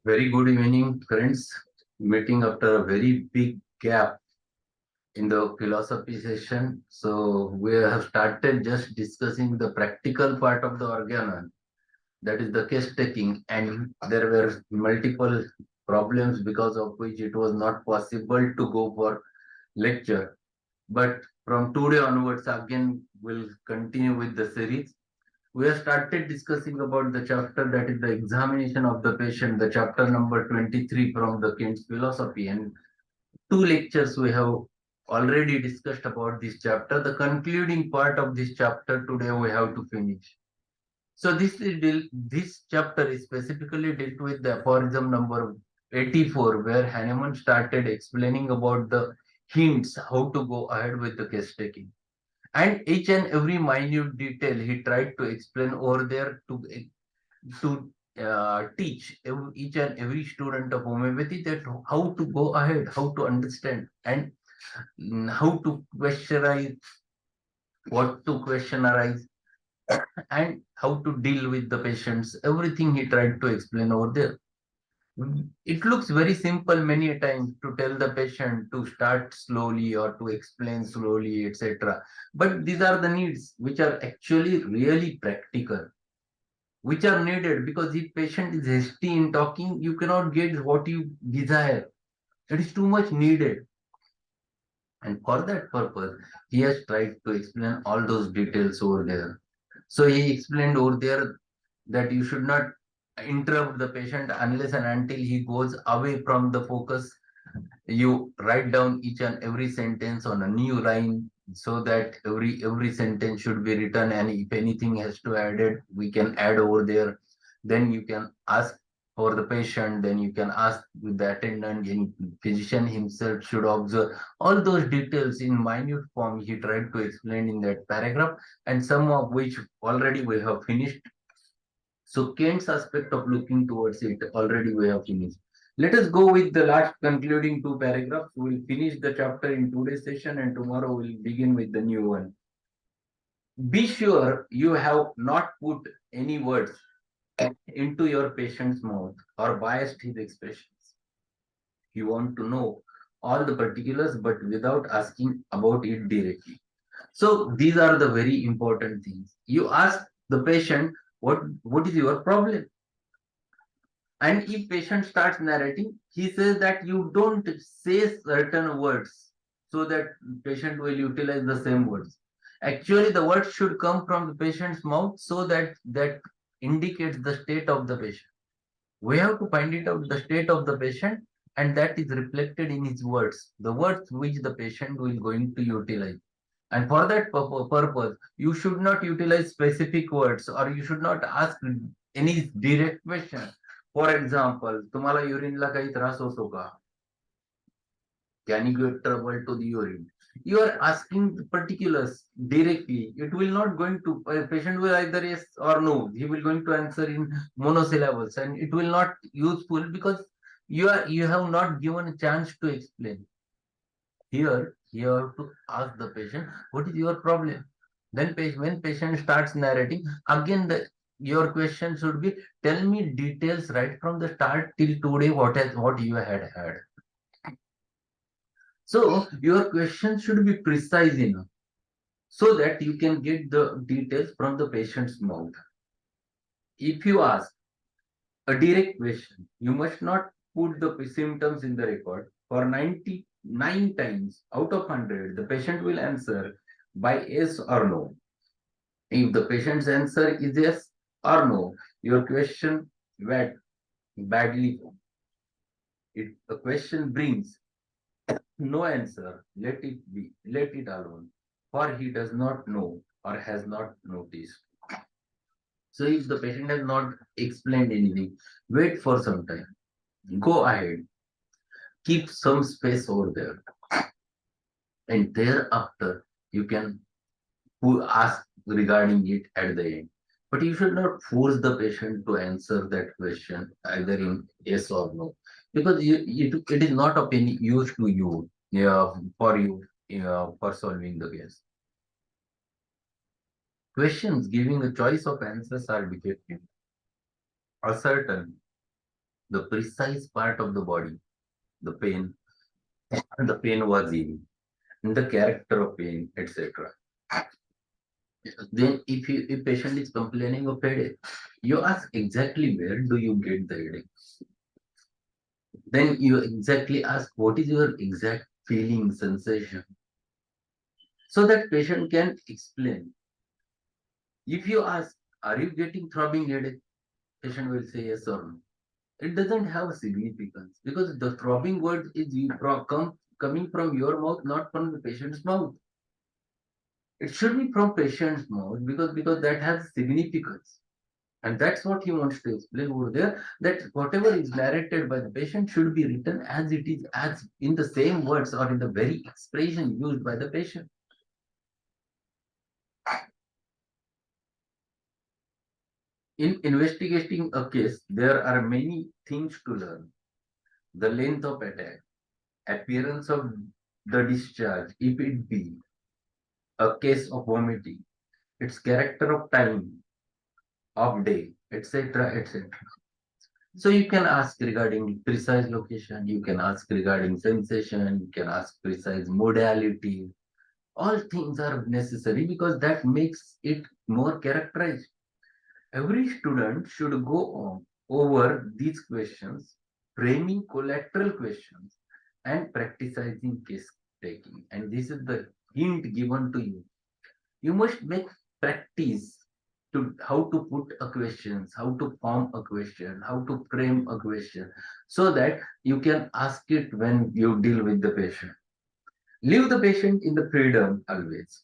Very good evening, friends. Meeting after a very big gap in the philosophy session. So we have started just discussing the practical part of the organon, that is the case taking, and there were multiple problems because of which it was not possible to go for lecture. But from today onwards, again, we'll continue with the series. We have started discussing about the chapter that is the examination of the patient, the chapter number 23 from the Kant's philosophy. And two lectures we have already discussed about this chapter. The concluding part of this chapter today we have to finish. So this chapter is specifically dealt with the aphorism number 84, where Hahnemann started explaining about the hints how to go ahead with the case taking. And each and every minute detail he tried to explain over there to teach each and every student of homeopathy that how to go ahead, how to understand, and how to questionize, what to questionize, and how to deal with the patients. Everything he tried to explain over there. It looks very simple many a times to tell the patient to start slowly or to explain slowly, etc. But these are the needs which are actually really practical, which are needed, because if patient is hasty in talking, you cannot get what you desire. It is too much needed. And for that purpose, he has tried to explain all those details over there. So he explained over there that you should not interrupt the patient unless and until he goes away from the focus. You write down each and every sentence on a new line so that every sentence should be written, and if anything has to added, we can add over there. Then you can ask for the patient, then you can ask with the attendant, and physician himself should observe all those details in minute form. He tried to explain in that paragraph, and some of which already we have finished. So Kant's aspect of looking towards it already we have finished. Let us go with the last concluding two paragraphs. We'll finish the chapter in today's session, and tomorrow we'll begin with the new one. Be sure you have not put any words into your patient's mouth or biased his expressions. You want to know all the particulars but without asking about it directly. So these are the very important things. You ask the patient, what is your problem? And if patient starts narrating, he says that you don't say certain words so that patient will utilize the same words. Actually, the words should come from the patient's mouth so that that indicates the state of the patient. We have to find it out the state of the patient, and that is reflected in his words, the words which the patient will going to utilize. And for that purpose, you should not utilize specific words, or you should not ask any direct question. For example, तुम्हाला युरिनला काही त्रास होतो का? Can you get trouble to the urine? You are asking the particulars directly. It will not going to patient will either yes or no. He will going to answer in monosyllables, and it will not useful because you have not given a chance to explain. Here, you have to ask the patient, what is your problem? Then when patient starts narrating, again your question should be, tell me details right from the start till today, what you had. So your question should be precise enough so that you can get the details from the patient's mouth. If you ask a direct question, you must not put the symptoms in the record. For 99 times out of 100, the patient will answer by yes or no. If the patient's answer is yes or no, your question went badly. If the question brings no answer, let it be, let it alone, for he does not know or has not noticed. So if the patient has not explained anything, wait for some time. Go ahead, keep some space over there, and thereafter you can ask regarding it at the end. But you should not force the patient to answer that question either in yes or no, because it is not of any use to you, for you, for solving the case. Questions giving a choice of answers are defective, uncertain, the precise part of the body, the pain, the pain was in, and the character of pain, etc. Then if patient is complaining of headache, you ask exactly where do you get the headache. Then you exactly ask what is your exact feeling, sensation, so that patient can explain. If you ask, are you getting throbbing headache? Patient will say yes or no. It doesn't have significance because the throbbing word is coming from your mouth, not from the patient's mouth. It should be from patient's mouth because that has significance. And that's what he wants to explain over there, that whatever is narrated by the patient should be written as it is, as in the same words or in the very expression used by the patient. In investigating a case, there are many things to learn. The length of attack, appearance of the discharge, if it be a case of vomiting, its character of time, of day, etc., etc. So you can ask regarding precise location, you can ask regarding sensation, you can ask precise modality. All things are necessary because that makes it more characterized. Every student should go on over these questions, framing collateral questions and practicing case taking. And this is the hint given to you. You must make practice to how to put a question, how to form a question, how to frame a question, so that you can ask it when you deal with the patient. Leave the patient in the freedom always.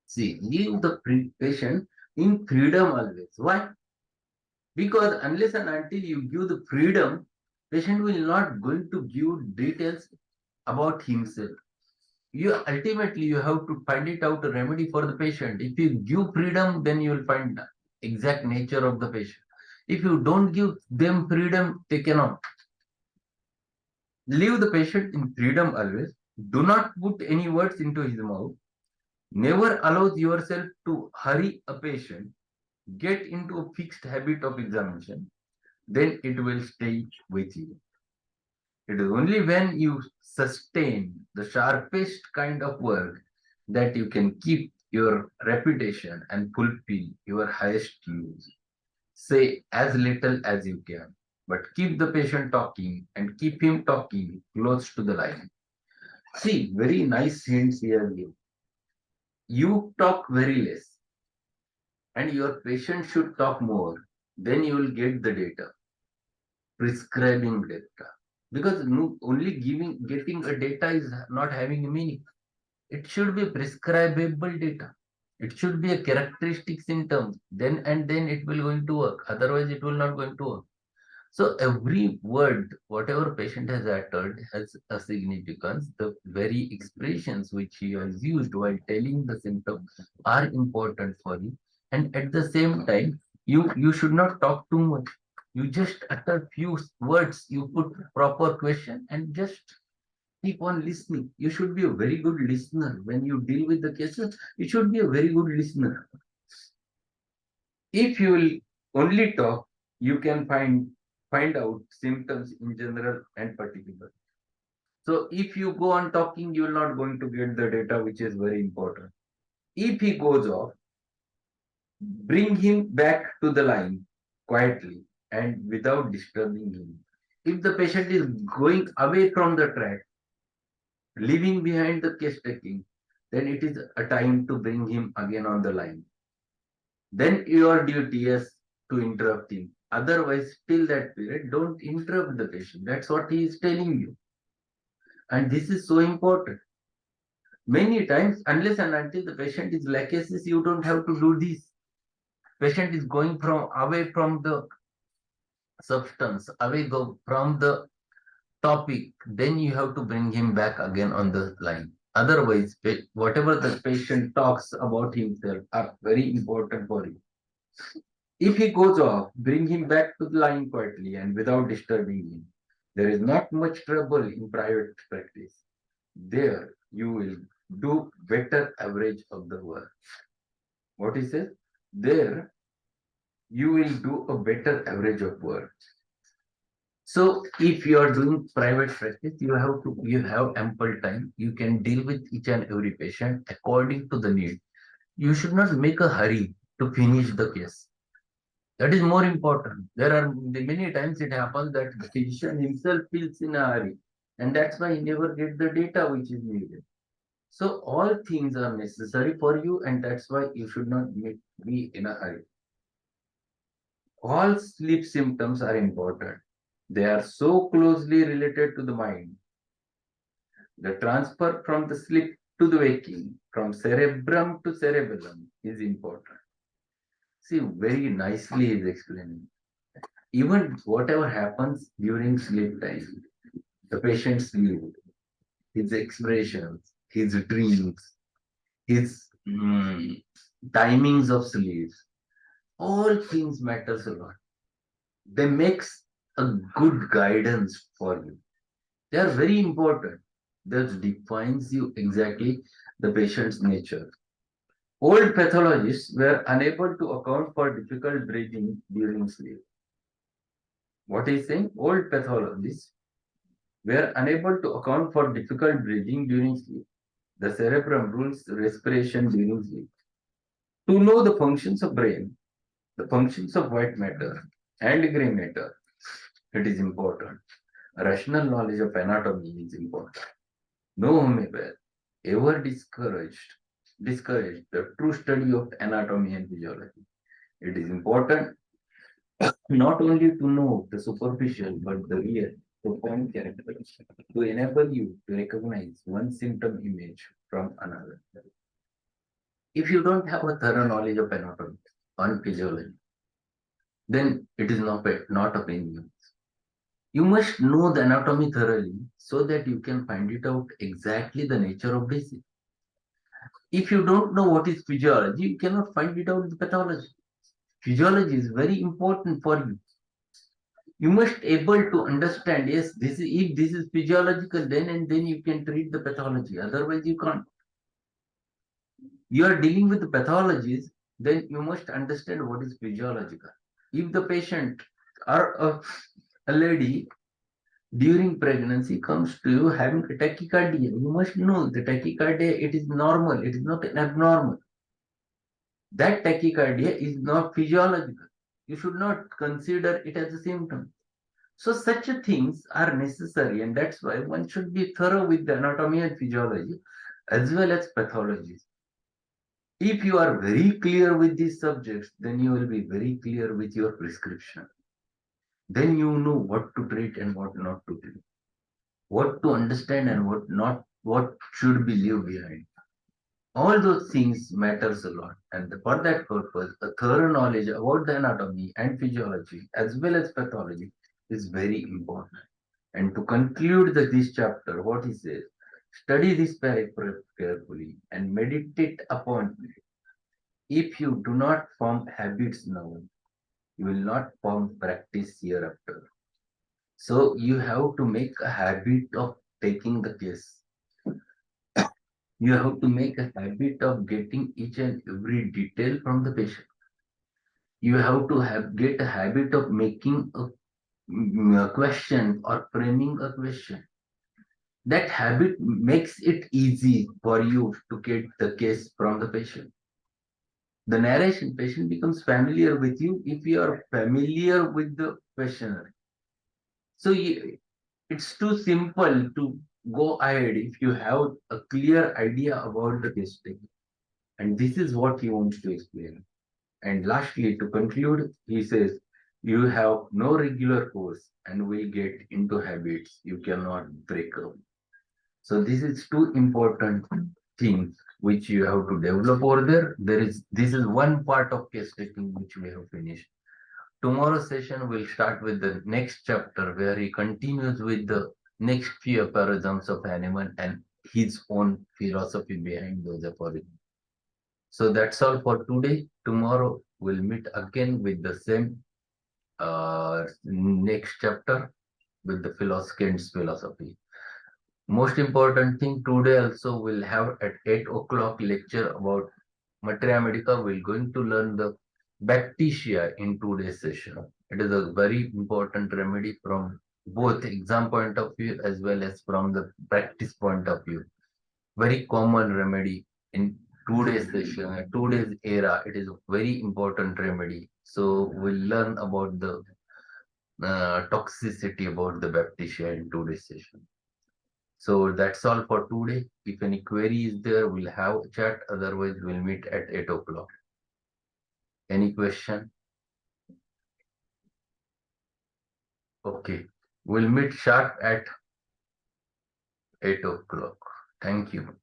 See, leave the patient in freedom always. Why? Because unless and until you give the freedom, patient will not going to give details about himself. You ultimately you have to find it out a remedy for the patient. If you give freedom, then you will find the exact nature of the patient. If you don't give them freedom, they cannot. Leave the patient in freedom always. Do not put any words into his mouth. Never allow yourself to hurry a patient. Get into a fixed habit of examination. Then it will stay with you. It is only when you sustain the sharpest kind of work that you can keep your reputation and fulfill your highest use. Say as little as you can, but keep the patient talking and keep him talking close to the line. See, very nice hints here. You talk very less, and your patient should talk more. Then you will get the data, prescribing data. Because only getting a data is not having a meaning. It should be prescribable data. It should be a characteristic symptom. Then it will going to work. Otherwise, it will not going to work. So every word, whatever patient has uttered, has a significance. The very expressions which he has used while telling the symptom are important for you. And at the same time, you should not talk too much. You just utter few words. You put proper question and just keep on listening. You should be a very good listener when you deal with the cases. You should be a very good listener. If you will only talk, you can find out symptoms in general and particular. So if you go on talking, you will not going to get the data, which is very important. If he goes off, bring him back to the line quietly and without disturbing him. If the patient is going away from the track, leaving behind the case taking, then it is a time to bring him again on the line. Then your duty is to interrupt him. Otherwise, till that period, don't interrupt the patient. That's what he is telling you. And this is so important. Many times, unless and until the patient is lachesis, you don't have to do this. Patient is going from away from the substance, from the topic, then you have to bring him back again on the line. Otherwise, whatever the patient talks about himself are very important for you. If he goes off, bring him back to the line quietly and without disturbing him. There is not much trouble in private practice. There you will do better average of the work. What he says? There you will do a better average of work. So if you are doing private practice, you have ample time. You can deal with each and every patient according to the need. You should not make a hurry to finish the case. That is more important. There are many times it happens that the physician himself feels in a hurry, and that's why he never get the data which is needed. So all things are necessary for you, and that's why you should not be in a hurry. All sleep symptoms are important. They are so closely related to the mind. The transfer from the sleep to the waking, from cerebrum to cerebellum, is important. See, very nicely is explaining. Even whatever happens during sleep time, the patient's sleep, his expressions, his dreams, his timings of sleep, all things matters a lot. They makes a good guidance for you. They are very important. That defines you exactly the patient's nature. Old pathologists were unable to account for difficult breathing during sleep. What is saying? Old pathologists were unable to account for difficult breathing during sleep. The cerebrum rules respiration during sleep. To know the functions of brain, the functions of white matter and gray matter, it is important. Rational knowledge of anatomy is important. No homeopath ever discouraged the true study of anatomy and physiology. It is important not only to know the superficial but the real profound characteristics to enable you to recognize one symptom image from another. If you don't have a thorough knowledge of anatomy and physiology, then it is not of any use. You must know the anatomy thoroughly so that you can find it out exactly the nature of disease. If you don't know what is physiology, you cannot find it out in pathology. Physiology is very important for you. You must able to understand, yes, this is if this is physiological, then and then you can treat the pathology. Otherwise, you can't. You are dealing with the pathologies, then you must understand what is physiological. If the patient or a lady during pregnancy comes to you having a tachycardia, you must know the tachycardia, it is normal, it is not abnormal. That tachycardia is not physiological. You should not consider it as a symptom. So such things are necessary, and that's why one should be thorough with the anatomy and physiology as well as pathology. If you are very clear with these subjects, then you will be very clear with your prescription. Then you know what to treat and what not to treat, what to understand and what not, what should be left behind. All those things matters a lot, and for that purpose, a thorough knowledge about the anatomy and physiology as well as pathology is very important. And to conclude this chapter, what he says, study this paragraph carefully and meditate upon it. If you do not form habits now, you will not form practice hereafter. So you have to make a habit of taking the case. You have to make a habit of getting each and every detail from the patient. You have to get a habit of making a question or framing a question. That habit makes it easy for you to get the case from the patient. The narration patient becomes familiar with you if you are familiar with the questionnaire. So it's too simple to go ahead if you have a clear idea about the case taking. And this is what he wants to explain. And lastly, to conclude, he says, you have no regular course and will get into habits you cannot break up. So this is two important things which you have to develop over there. This is one part of case taking which we have finished. Tomorrow's session will start with the next chapter where he continues with the next few aphorisms of Hahnemann and his own philosophy behind those aphorisms. So that's all for today. Tomorrow we'll meet again with the same next chapter with the philosophy. Most important thing today also we'll have at 8 o'clock lecture about Materia Medica. We're going to learn the Bacteria in today's session. It is a very important remedy from both exam point of view as well as from the practice point of view. Very common remedy in today's session, today's era. It is a very important remedy. So we'll learn about the toxicity about the baptisia in today's session. So that's all for today. If any query is there, we'll have a chat. Otherwise, we'll meet at 8 o'clock. Any question? Okay. We'll meet sharp at 8 o'clock. Thank you.